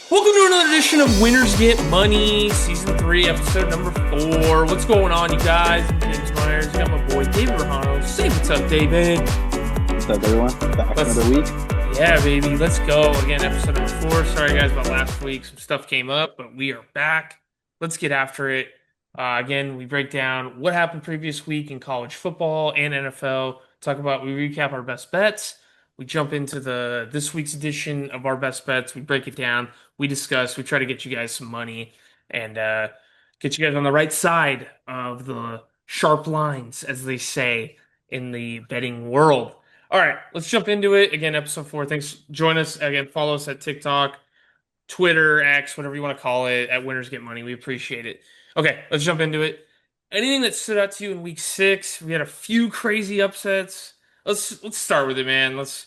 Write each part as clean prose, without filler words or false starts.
Welcome to another edition of Winners Get Money, Season 3, Episode number 4. What's going on, you guys? I'm James Myers. You got my boy, David Rahano. Say what's up, David. What's up, everyone? Back Let's, another week. yeah, baby. Let's go. Again, Episode number 4. Sorry, guys, about last week. Some stuff came up, but we are back. Let's get after it. Again, we break down what happened previous week in college football and NFL. We recap our best bets. We jump into this week's edition of our best bets. We break it down. We discuss. We try to get you guys some money and get you guys on the right side of the sharp lines, as they say in the betting world. All right, let's jump into it. Again, episode 4. Thanks. Join us again. Follow us at TikTok, Twitter, X, whatever you want to call it, at Winners Get Money. We appreciate it. Okay, let's jump into it. Anything that stood out to you in week 6? We had a few crazy upsets. Let's start with it, man. Let's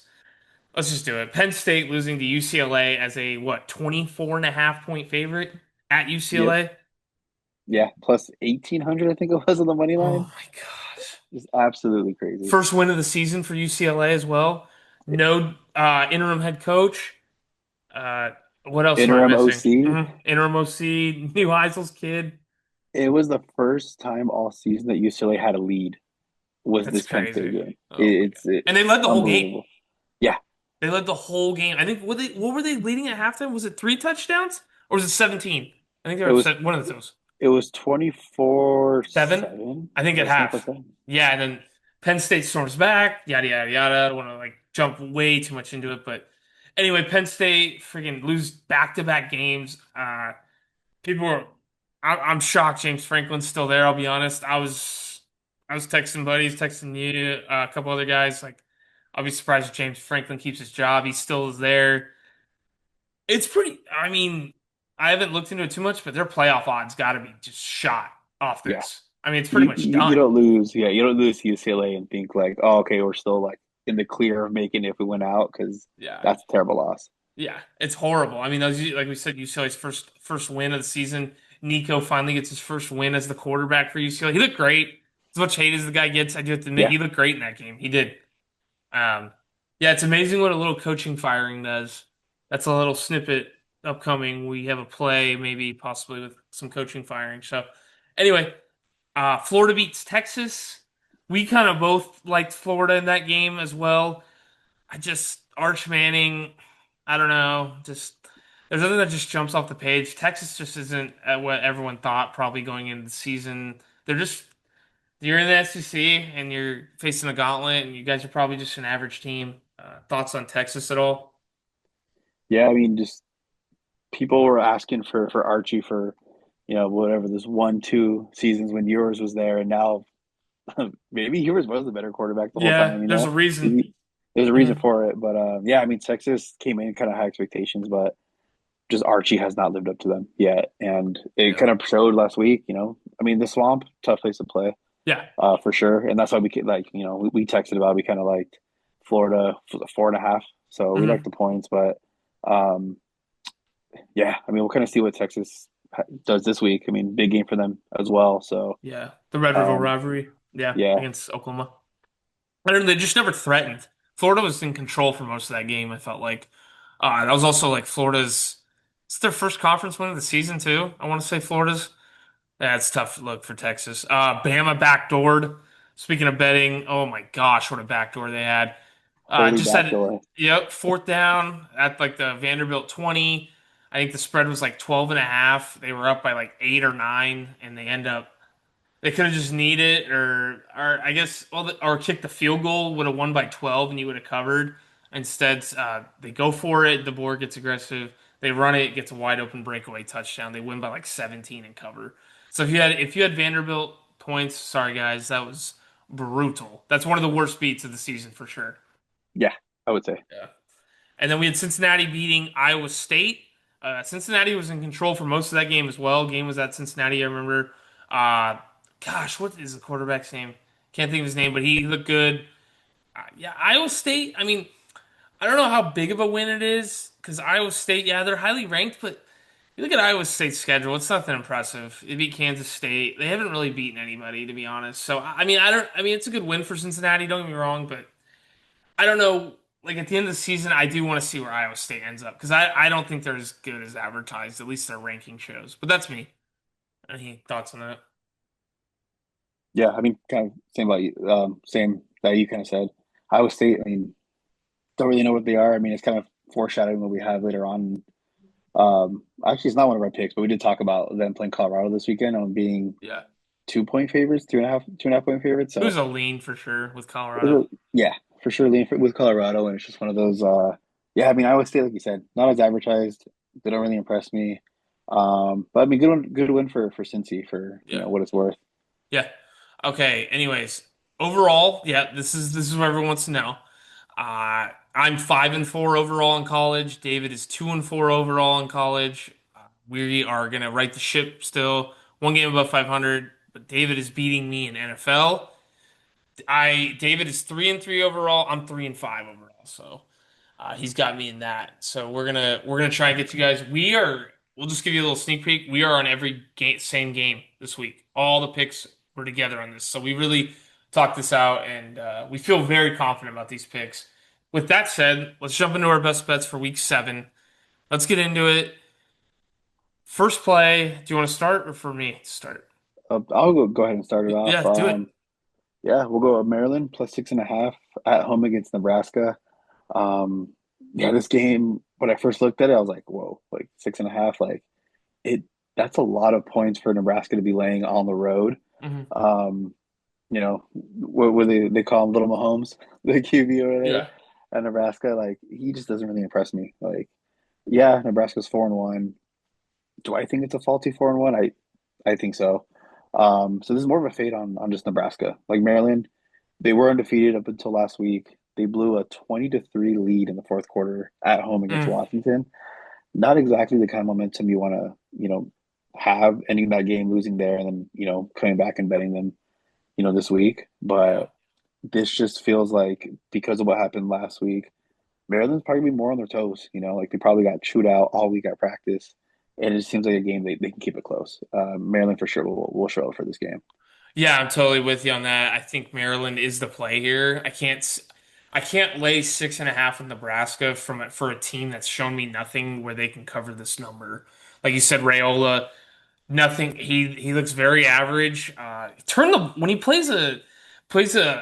just do it. Penn State losing to UCLA as a 24 and a half point favorite at Yep. UCLA. Yeah. Plus 1,800, I think it was on the money Oh line. my gosh. It's absolutely crazy. First win of the season for UCLA as well. No interim head coach. Uh, what else am I Interim missing? OC. Interim OC, New Heisel's kid. It was the first time all season that UCLA had a lead. Was That's this Penn State crazy. game? Oh my God. It's And they led the whole game. unbelievable. Yeah. They led the whole game. I think what were they leading at halftime? Was it 3 touchdowns or was it 17? I think they It were was one of those. it was 24 7? 7. I think at Or something like half. that. Yeah, and then Penn State storms back, yada yada yada. I don't want to jump way too much into it, but anyway, Penn State freaking lose back-to-back games. People were I'm shocked James Franklin's still there, I'll be honest. I was texting buddies, texting you, a couple other guys, like I'll be surprised if James Franklin keeps his job. He still is there. It's pretty, I mean, I haven't looked into it too much, but their playoff odds got to be just shot off Yeah. this. I mean, it's pretty You, much you you done. don't lose. Yeah, you don't lose to UCLA and think like, oh, okay, we're still like in the clear of making it if we went out because Yeah. that's a terrible loss. Yeah. It's horrible. I mean, those, like we said, UCLA's first win of the season. Nico finally gets his first win as the quarterback for UCLA. He looked great. As much hate as the guy gets, I do have to admit, Yeah. he looked great in that game. He did. Um, yeah, it's amazing what a little coaching firing does. That's a little snippet upcoming. We have a play, maybe possibly with some coaching firing. So, anyway, Florida beats Texas. We kind of both liked Florida in that game as well. Arch Manning, I don't know, just there's nothing that just jumps off the page. Texas just isn't at what everyone thought probably going into the season. They're just you're in the SEC and you're facing a gauntlet, and you guys are probably just an average team. Thoughts on Texas at all? Yeah, I mean, just people were asking for Archie for, whatever this 1, 2 seasons when yours was there, and now maybe yours was the better quarterback the whole Yeah, time. there's a reason. There's a reason Mhm. for it, but yeah, I mean, Texas came in kind of high expectations, but just Archie has not lived up to them yet, and it Yeah, kind of showed last week. I mean, the Swamp, tough place to play, yeah, for sure, and that's why we texted about we kind of liked Florida 4.5, so we like hmm the points, but. Um, Yeah, I mean, we'll kind of see what Texas does this week. I mean, big game for them as well. So, yeah. The Red River um, rivalry. Yeah, yeah, against Oklahoma. I don't know, they just never threatened. Florida was in control for most of that game. I felt like that was also like Florida's. It's their first conference win of the season too. I want to say Florida's. That's tough look for Texas. Bama backdoored. Speaking of betting, oh my gosh, what a backdoor they had. holy Just had backdoor. yep, fourth down at like the Vanderbilt 20. I think the spread was like 12 and a half. They were up by like 8 or 9, and they could have just needed it, or I guess, or kicked the field goal, would have won by 12, and you would have covered. Instead, they go for it. The board gets aggressive. They run it, gets a wide open breakaway touchdown. They win by like 17 and cover. So if you had Vanderbilt points, sorry guys, that was brutal. That's one of the worst beats of the season for sure. Yeah, I would say. Yeah. And then we had Cincinnati beating Iowa State. Cincinnati was in control for most of that game as well. Game was at Cincinnati, I remember. Uh, Gosh, what is the quarterback's name? Can't think of his name, but he looked good. Yeah, Iowa State. I mean, I don't know how big of a win it is because Iowa State, yeah, they're highly ranked, but you look at Iowa State's schedule, it's nothing impressive. They beat Kansas State. They haven't really beaten anybody, to be honest. So, I mean, I don't. I mean, it's a good win for Cincinnati. Don't get me wrong, but I don't know. like at the end of the season, I do want to see where Iowa State ends up because I don't think they're as good as advertised. At least their ranking shows. But that's me. Any thoughts on that? Yeah, I mean, kind of same about you, same that you kind of said. Iowa State, I mean, don't really know what they are. I mean, it's kind of foreshadowing what we have later on. Actually, it's not one of our picks, but we did talk about them playing Colorado this weekend on being Yeah, 2 point favorites, 2.5 point favorites. it was So, a lean for sure with it Colorado. was, yeah, for sure, lean with Colorado, and it's just one of those. Yeah, I mean, Iowa State, like you said, not as advertised. They don't really impress me. But I mean, good win for Cincy for Yeah. what it's worth. Yeah. Okay. Anyways, overall, yeah, this is what everyone wants to know. I'm 5-4 overall in college. David is 2-4 overall in college. We are gonna right the ship still. One game above 500, but David is beating me in NFL. I David is 3-3 overall. I'm 3-5 overall. So he's got me in that. So we're gonna try and get you guys. We'll just give you a little sneak peek. We are on every game, same game this week. All the picks were together on this. So we really talked this out, and we feel very confident about these picks. With that said, let's jump into our best bets for week 7. Let's get into it. First play. Do you want to start or for me to start? I'll go ahead and start it off. Yeah, do it. Yeah, we'll go Maryland plus 6.5 at home against Nebraska. Um, yeah, this game, when I first looked at it, I was like, whoa, like 6.5, like it that's a lot of points for Nebraska to be laying on the road. Hmm. Um, what they call him Little Mahomes, the QB over there Yeah. at Nebraska, like he just doesn't really impress me. Like, yeah, Nebraska's 4-1. Do I think it's a faulty 4-1? I think so. So this is more of a fade on just Nebraska. Like Maryland, they were undefeated up until last week. They blew a 20-3 lead in the fourth quarter at home against Mm, Washington. Not exactly the kind of momentum you want to, have ending that game, losing there, and then, coming back and betting them, this week. yeah. But this just feels like because of what happened last week, Maryland's probably more on their toes. Like they probably got chewed out all week at practice, and it just seems like a game they can keep it close. Maryland for sure will show up for this game. Yeah, I'm totally with you on that. I think Maryland is the play here. I can't lay 6.5 with Nebraska for a team that's shown me nothing where they can cover this number. Like you said, Rayola, nothing. He looks very average. Turn the when he plays a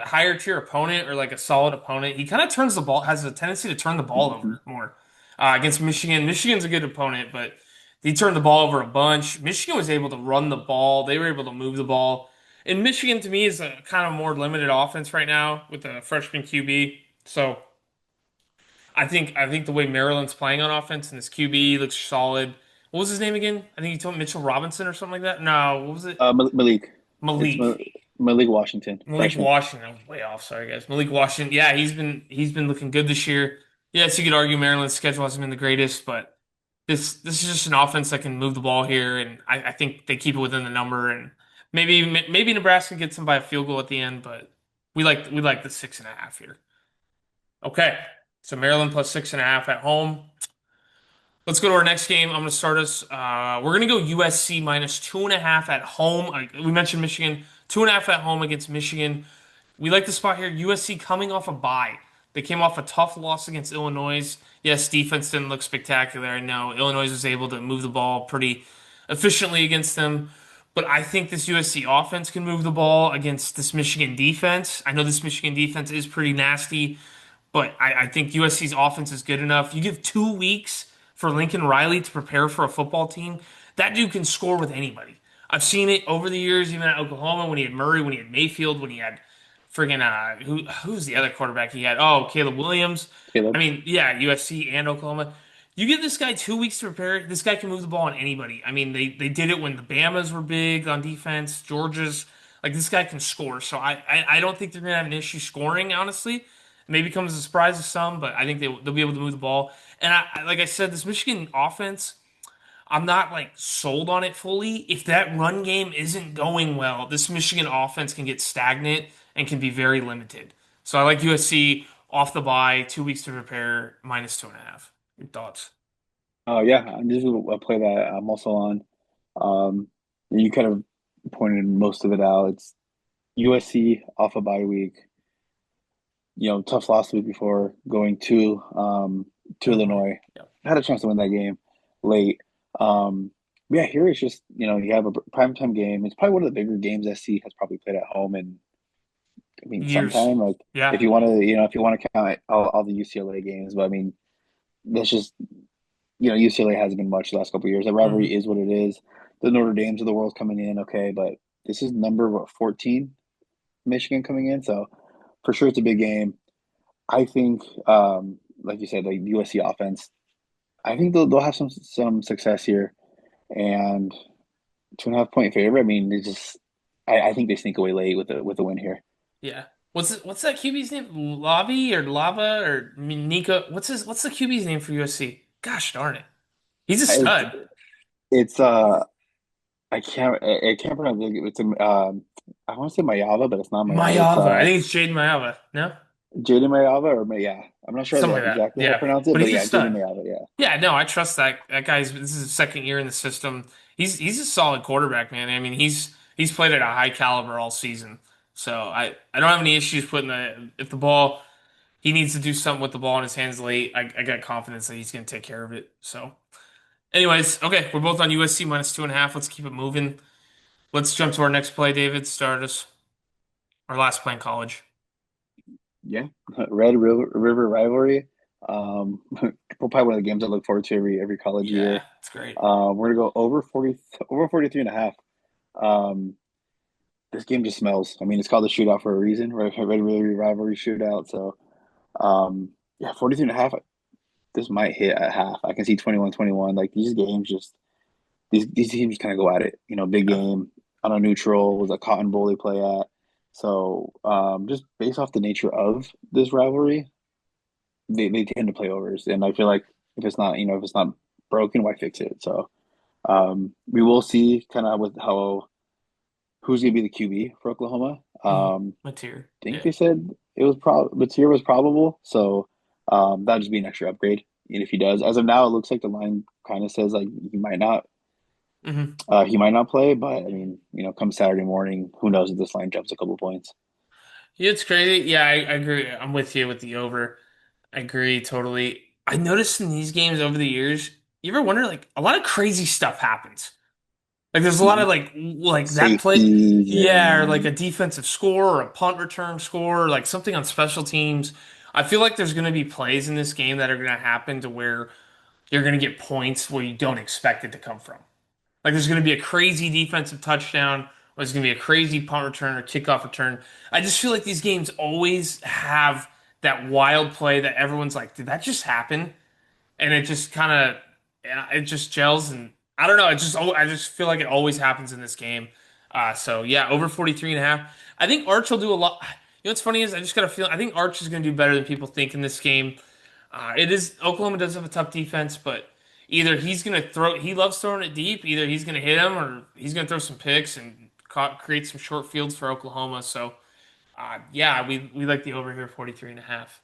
higher tier opponent or like a solid opponent, he kind of turns the ball, has a tendency to turn the ball Mm-hmm. over more. Against Michigan, Michigan's a good opponent, but he turned the ball over a bunch. Michigan was able to run the ball. They were able to move the ball. And Michigan to me is a kind of more limited offense right now with a freshman QB. So I think the way Maryland's playing on offense and this QB looks solid. What was his name again? I think he told Mitchell Robinson or something like that. No, what was it? Malik, it's Malik. Malik Washington, Malik freshman. Washington. I was way off. Sorry, guys. Malik Washington. Yeah, he's been looking good this year. Yes, you could argue Maryland's schedule hasn't been the greatest, but this is just an offense that can move the ball here, and I think they keep it within the number, and maybe Nebraska gets them by a field goal at the end, but we like the 6.5 here. Okay, so Maryland plus 6.5 at home. Let's go to our next game. I'm going to start us. We're going to go USC minus 2.5 at home. We mentioned Michigan. 2.5 at home against Michigan. We like the spot here. USC coming off a bye. They came off a tough loss against Illinois. Yes, defense didn't look spectacular. I know Illinois was able to move the ball pretty efficiently against them. But I think this USC offense can move the ball against this Michigan defense. I know this Michigan defense is pretty nasty, but I think USC's offense is good enough. You give 2 weeks for Lincoln Riley to prepare for a football team, that dude can score with anybody. I've seen it over the years, even at Oklahoma when he had Murray, when he had Mayfield, when he had friggin' who's the other quarterback he had? Oh, Caleb Williams. I Caleb. mean, yeah, USC and Oklahoma. You give this guy 2 weeks to prepare. This guy can move the ball on anybody. I mean, they did it when the Bamas were big on defense. Georgia's like this guy can score. So I don't think they're gonna have an issue scoring. Honestly, maybe comes as a surprise to some, but I think they'll be able to move the ball. And like I said, this Michigan offense. I'm not like sold on it fully. If that run game isn't going well, this Michigan offense can get stagnant and can be very limited. So I like USC off the bye, 2 weeks to prepare, minus 2.5. Your thoughts? Oh yeah, this is a play that I'm also on. Um, you kind of pointed most of it out. It's USC off a bye week. tough loss the week before going to Illinois. Illinois. Yep. Had a chance to win that game late. Um, yeah, here it's just you have a primetime game. It's probably one of the bigger games SC has probably played at home, and I mean Years. sometime like Yeah. if you want to count all the UCLA games, but I mean that's just UCLA hasn't been much the last couple of years. The Hmm. rivalry is what it is. The Notre Dames of the world coming in, okay, but this is number what 14 Michigan coming in, so for sure it's a big game. I think, like you said, like USC offense. I think they'll have some success here, and 2.5 point favorite. I mean, they just I think they sneak away late with a win here. Yeah. What's that QB's name? Lavi or Lava or Nico? What's the QB's name for USC? Gosh darn it. He's a It's stud. it's I can't pronounce it. It's I want to say Mayava, but it's not Mayava. It's Mayava. I think it's Jaden Mayava. No? Jaden Mayava yeah. I'm not sure Something like that. exactly how to Yeah. pronounce it, But but he's a yeah, Jaden stud. Mayava. Yeah, Yeah, no, I trust that guy's this is his second year in the system. He's a solid quarterback, man. I mean, he's played at a high caliber all season. So I don't have any issues putting the if the ball he needs to do something with the ball in his hands late. I got confidence that he's going to take care of it. So, anyways, okay, we're both on USC minus 2.5. Let's keep it moving. Let's jump to our next play, David. Start us our last play in college. yeah. River rivalry. Probably one of the games I look forward to every college Yeah, year. it's great. We're gonna go over 43 and a half. Um, this game just smells. I mean, it's called a shootout for a reason, right? Red River rivalry shootout. So, yeah, 43 and a half. This might hit at half. I can see 21-21. Like these games just these teams kind of go at it. Big Yeah. game on a neutral was a Cotton Bowl they play at. So, just based off the nature of this rivalry, they tend to play overs, and I feel like if it's not broken, why fix it? So, we will see kind of with how who's going to be the QB for Oklahoma. Mateer. Think Yeah. they said it was Mateer was probable, so that'd just be an extra upgrade. And if he does, as of now, it looks like the line kind of says like Hmm. he might not play, but I mean, come Saturday morning, who knows if this line jumps a couple points. Yeah, it's crazy. Yeah, I agree. I'm with you with the over. I agree totally. I noticed in these games over the years, you ever wonder like a lot of crazy stuff happens. Like there's a lot Mhm. of like that play, Safeties yeah, or like and a defensive score or a punt return score, or like something on special teams. I feel like there's going to be plays in this game that are going to happen to where you're going to get points where you don't expect it to come from. Like there's going to be a crazy defensive touchdown, or there's going to be a crazy punt return or kickoff return. I just feel like these games always have that wild play that everyone's like, did that just happen? And it just kind of, yeah, it just gels. And I don't know. I just feel like it always happens in this game. So yeah, over 43 and a half. I think Arch will do a lot. You know what's funny is I just got a feel. I think Arch is going to do better than people think in this game. It is Oklahoma does have a tough defense, but either he's going to throw, he loves throwing it deep. Either he's going to hit him or he's going to throw some picks and create some short fields for Oklahoma. So yeah, we like the over here 43 and a half.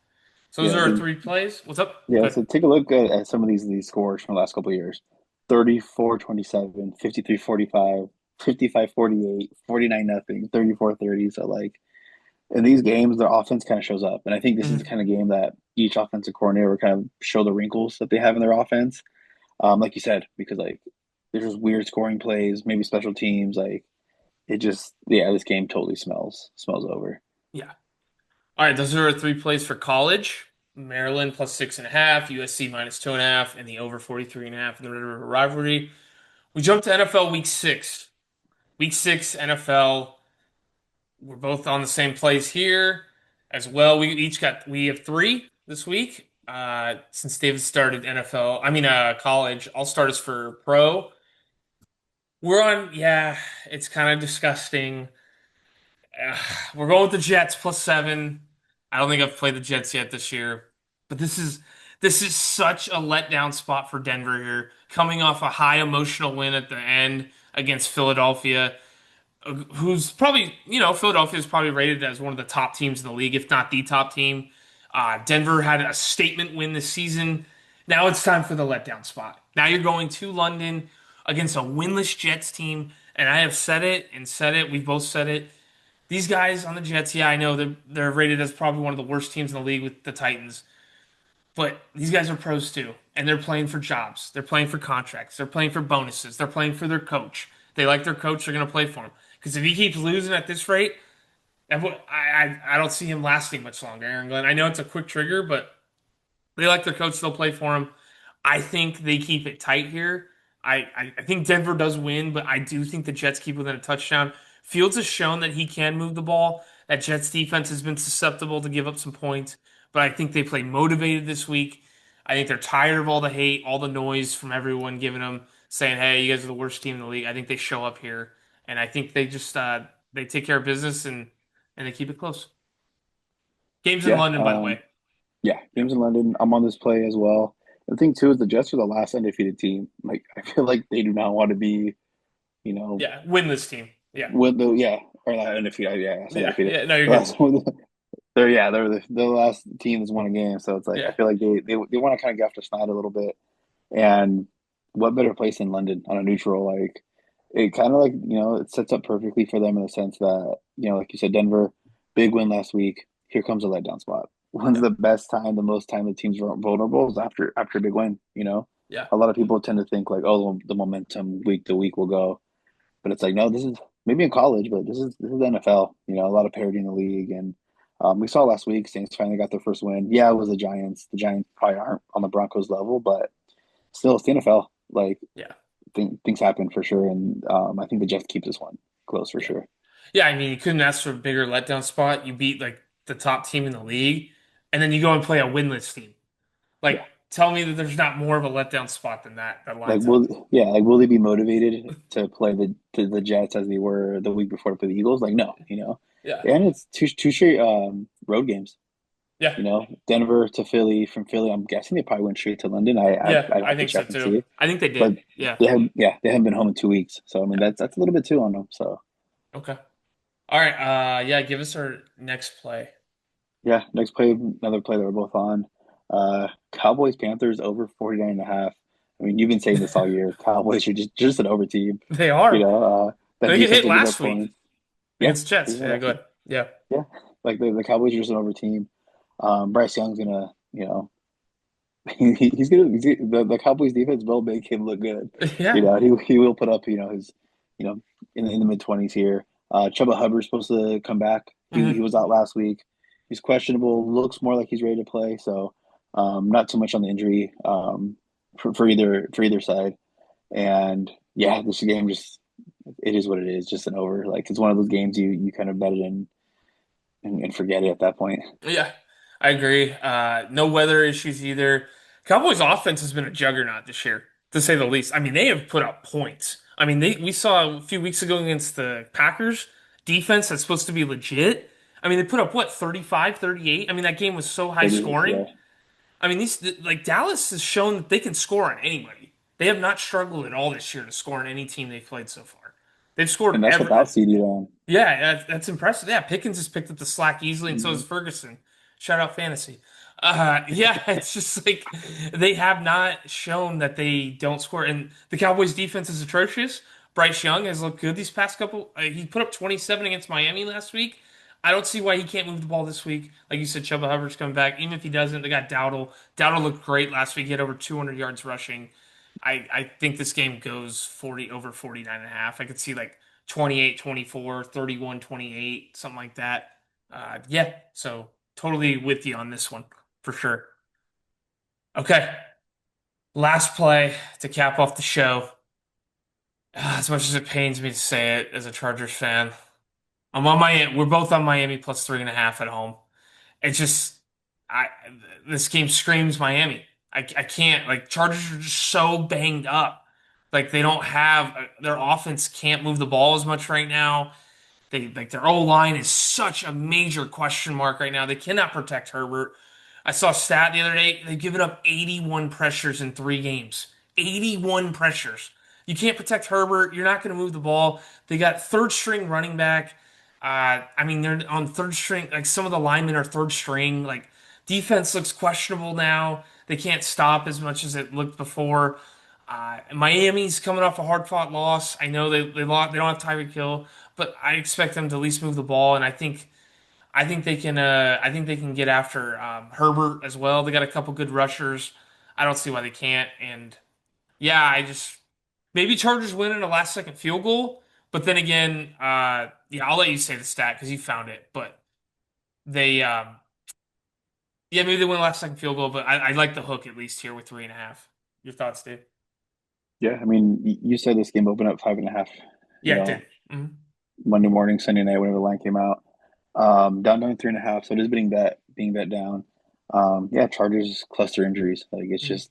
So those yeah, are our three plays. What's up? yeah. Good. So take a look at some of these scores from the last couple of years: 34-27, 53-45, 55-48, 49 nothing, 34-30. So like in these games, their offense kind of shows up, and I think this is the Mhm. kind of game that each offensive coordinator will kind of show the wrinkles that they have in their offense. Like you said, because like there's just weird scoring plays, maybe special teams. Like it just, yeah, this game totally smells over. Yeah. All right, those are our three plays for college. Maryland plus 6.5, USC minus 2.5, and the over 43 and a half in the Red River rivalry. We jump to NFL week six. Week six, NFL. We're both on the same plays here as well. We have three this week. Since David started NFL, I mean college, I'll start us for pro. We're on, yeah, it's kind of disgusting. Uh, we're going with the Jets plus 7. I don't think I've played the Jets yet this year, but this is such a letdown spot for Denver here, coming off a high emotional win at the end against Philadelphia, who's probably Philadelphia is probably rated as one of the top teams in the league, if not the top team. Denver had a statement win this season. Now it's time for the letdown spot. Now you're going to London against a winless Jets team, and I have said it and said it. We've both said it. These guys on the Jets, yeah, I know they're rated as probably one of the worst teams in the league with the Titans, but these guys are pros too, and they're playing for jobs. They're playing for contracts. They're playing for bonuses. They're playing for their coach. They like their coach. They're going to play for him. Because if he keeps losing at this rate, I don't see him lasting much longer, Aaron Glenn. I know it's a quick trigger, but they like their coach. They'll play for him. I think they keep it tight here. I think Denver does win, but I do think the Jets keep within a touchdown. Fields has shown that he can move the ball. That Jets defense has been susceptible to give up some points, but I think they play motivated this week. I think they're tired of all the hate, all the noise from everyone giving them saying, "Hey, you guys are the worst team in the league." I think they show up here, and I think they just they take care of business and they keep it close. Games in Yeah, London, by the way. yeah. Yep. Games in London. I'm on this play as well. The thing too is the Jets are the last undefeated team. Like I feel like they do not want to be, you know, Yeah, win this team. Yeah. with the yeah or not undefeated. Yeah, I said Yeah. undefeated. Yeah. No, you're The good. last one. They're the last team that's won a game. So it's like I Yeah. feel like they want to kind of get off the snide a little bit. And what better place in London on a neutral? Like it kind of like it sets up perfectly for them in the sense that like you said, Denver, big win last week. Here comes a letdown spot. When's Yep. the best time, the most time the team's vulnerable is after a big win. Yeah. A lot of people tend to think like, oh, the momentum week to week will go, but it's like no, this is maybe in college, but this is the NFL. A lot of parity in the league, and we saw last week Saints finally got their first win. Yeah, it was the Giants. The Giants probably aren't on the Broncos level, but still, it's the NFL. Like Yeah. things happen for sure, and I think the Jets keep this one close for Yeah. sure. Yeah. I mean, you couldn't ask for a bigger letdown spot. You beat like the top team in the league, and then you go and play a winless team. Like, Yeah, tell me that there's not more of a letdown spot than that like lines up. will they be motivated to play the Jets as they were the week before to play the Eagles? Like no. Yeah. And it's two straight road games. Yeah. Denver to Philly. From Philly, I'm guessing they probably went straight to London. Yeah. I'd I have to think so check and too. see, I think they but did. Yeah. they haven't been home in 2 weeks. So I mean Yeah. that's a little bit too on them. So Okay. All right. Yeah. Give us our next play. yeah, next play, another play that we're both on. Cowboys Panthers over 49.5. I mean, you've been saying this all year. Cowboys are just an over team. They You are. know, that They get defense hit will give up last week points. Yeah, against they Jets. did Yeah. last week. Good. Yeah. Yeah, like the Cowboys are just an over team. Bryce Young's gonna, the Cowboys defense will make him look good. Yeah. He will put up, his, you know, in the mid 20s here. Chuba Hubbard's supposed to come back. He Mhm. was out last week. He's questionable. Looks more like he's ready to play. So, not too much on the injury for either side. And yeah, this game just it is what it is. Just an over. Like it's one of those games you kind of bet it in and forget it at that point. Yeah, I agree. No weather issues either. Cowboys offense has been a juggernaut this year, to say the least. I mean, they have put up points. I mean, we saw a few weeks ago against the Packers defense that's supposed to be legit. I mean, they put up what, 35, 38. I mean, that game was so high 30, scoring. yeah. I mean, these like Dallas has shown that they can score on anybody. They have not struggled at all this year to score on any team they've played so far. They've scored And that's every without CD on. yeah, that's impressive. Yeah, Pickens has picked up the slack easily, and so has Mhm. Ferguson. Shout out fantasy. Yeah, it's just like they have not shown that they don't score, and the Cowboys' defense is atrocious. Bryce Young has looked good these past couple. He put up 27 against Miami last week. I don't see why he can't move the ball this week. Like you said, Chuba Hubbard's coming back. Even if he doesn't, they got Dowdle. Dowdle looked great last week. He had over 200 yards rushing. I think this game goes 40 over 49 and a half. I could see like 28-24, 31-28, something like that. Yeah, so totally with you on this one for sure. Okay, last play to cap off the show. As much as it pains me to say it as a Chargers fan, I'm on Miami. We're both on Miami plus 3.5 at home. It's just, I this game screams Miami. I can't like Chargers are just so banged up. Like they don't have their offense can't move the ball as much right now. They like their O line is such a major question mark right now. They cannot protect Herbert. I saw a stat the other day. They've given up 81 pressures in 3 games. 81 pressures. You can't protect Herbert. You're not going to move the ball. They got third string running back. I mean, they're on third string. Like some of the linemen are third string. Like defense looks questionable now. They can't stop as much as it looked before. Miami's coming off a hard fought loss. I know they lost. They don't have Tyreek Hill, but I expect them to at least move the ball, and I think they can. I think they can get after Herbert as well. They got a couple good rushers. I don't see why they can't. And yeah, I just maybe Chargers win in a last second field goal. But then again, yeah, I'll let you say the stat because you found it. But they, yeah, maybe they win a last second field goal. But I like the hook at least here with 3.5. Your thoughts, Dave? Yeah, I mean, you said this game opened up 5.5. You Yeah, it did. know, Hmm. Monday morning, Sunday night, whenever the line came out. Down 3.5, so it is being bet down. Yeah, Chargers cluster injuries. Like it's Hmm. just,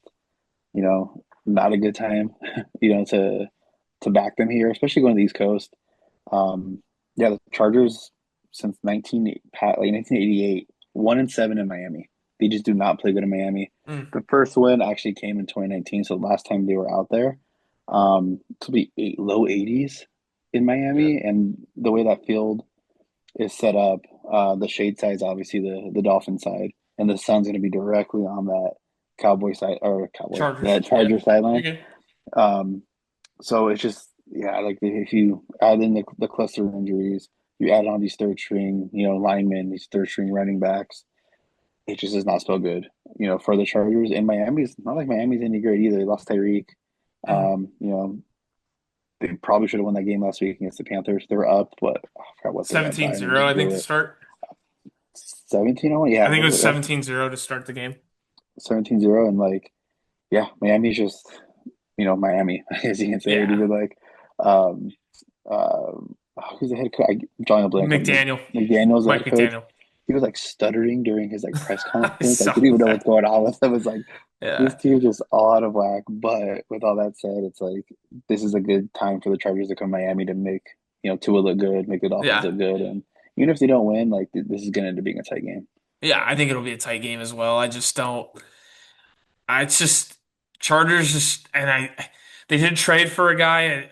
not a good time, to back them here, especially going to the East Coast. Um, yeah, the Chargers since 1988, 1-7 in Miami. They just do not play good in Miami. Mm. The first win actually came in 2019, so the last time they were out there. To be low 80s in Yeah. Miami, and the way that field is set up, the shade side is obviously the Dolphin side, and the sun's going to be directly on that Chargers. that Yeah. Charger You're sideline. good. Um, so it's just, yeah, like if you add in the cluster of injuries, you add on these third string, linemen, these third string running backs, it just does not spell good, for the Chargers. And Miami's not like Miami's any great either. They lost Tyreek. Mhm. Um, you know, they probably should have won that game last week against the Panthers. They were up, what I forgot what they were up by, and they 17-0, just I think, blew to it. start. 17-0, I yeah, think it was that's 17-0 to start the game. 17-0, and like, yeah, Miami's just, Miami, as you can say it. Yeah. Even like, um, who's the head coach? Drawing a blank on McDaniel. McDaniel's the Mike head coach. McDaniel. He was like stuttering during his like press I conference. Like saw didn't even know what's that. going on with him. It's like this Yeah. team just all out of whack. But with all that said, it's like this is a good time for the Chargers to come to Miami to make Tua look good, make the Dolphins Yeah. look good, and even if they don't win, like this is going to end up being a tight game. Yeah, I think it'll be a tight game as well. I just don't. It's just Chargers just and they did trade for a guy.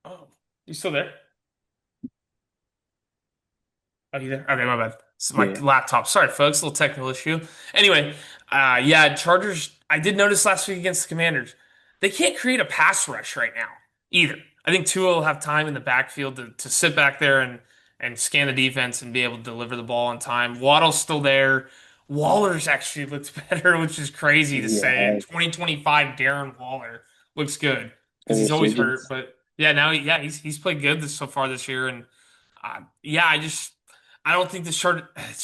Oh, you still there? Oh, you there? Okay, my bad. It's my Yeah, laptop. Sorry, folks. A little technical issue. Anyway, yeah, Chargers. I did notice last week against the Commanders, they can't create a pass rush right now either. I think Tua will have time in the backfield to sit back there and scan the defense and be able to deliver the ball on time. Waddle's still there. Waller's actually looked better, which is crazy to say. In yeah. 2025, Darren Waller looks good A because he's always hurt. resurgence. But yeah, now yeah, he's played good so far this year, and yeah, I don't think it's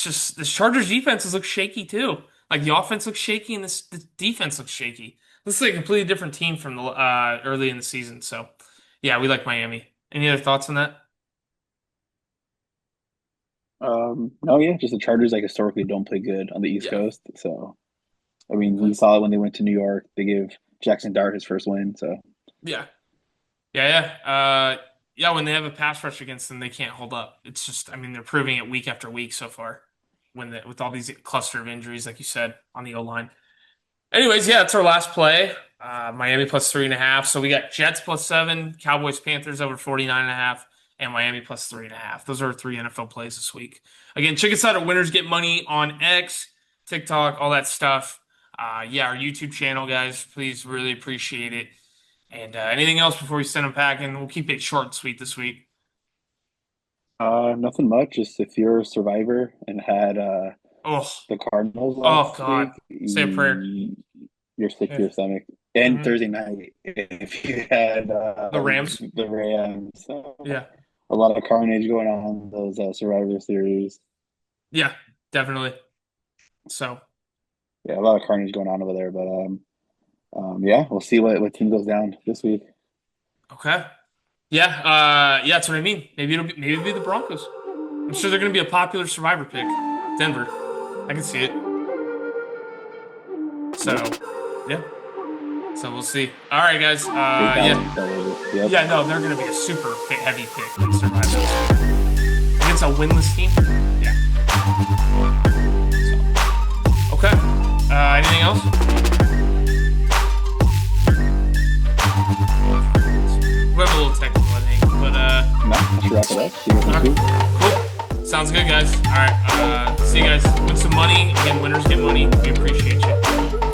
just this Chargers defenses look shaky too. Like the offense looks shaky and the defense looks shaky. This is like a completely different team from the early in the season. So yeah, we like Miami. Any other thoughts on that? No, yeah, just the Chargers like historically don't play good on the East Yeah. Coast. So I mean, Okay. we saw it when they went to New York. They gave Jackson Dart his first win. So Yeah. Yeah, yeah. Yeah, when they have a pass rush against them, they can't hold up. It's just, I mean, they're proving it week after week so far with all these cluster of injuries, like you said, on the O line. Anyways, yeah, that's our last play. Miami plus 3.5. So we got Jets plus 7, Cowboys Panthers over 49.5, and Miami plus 3.5. Those are our three NFL plays this week. Again, check us out at Winners Get Money on X, TikTok, all that stuff. Yeah, our YouTube channel, guys. Please, really appreciate it. And anything else before we send them packing? We'll keep it short and sweet this week. nothing much. Just if you're a survivor and had Oh, the Cardinals oh last God. week, Say a prayer. you're sick to Yeah. your stomach. And Hmm. Thursday night, if you had The Rams. the Rams, Yeah. a lot of carnage going on in those Survivor Series. Yeah, definitely. So. Yeah, a lot of carnage going on over there. But yeah, we'll see what team goes down this week. Okay. Yeah, yeah, that's what I mean. Maybe it'll be the Broncos. I'm sure they're gonna be a popular survivor pick. Denver. I can see it. Yep, So yeah. So we'll see. All right, guys. big Yeah. balance all over. Yep. Yeah, no, they're gonna be a super heavy pick in survivor this week. Against a winless team. Yeah. So okay. Anything else? We have a little technical, I think. But No, let's wrap it up. See you guys all next week. right. Cool. Sounds good, guys. All right. See you guys. Win some money. Again, winners get money. We appreciate you.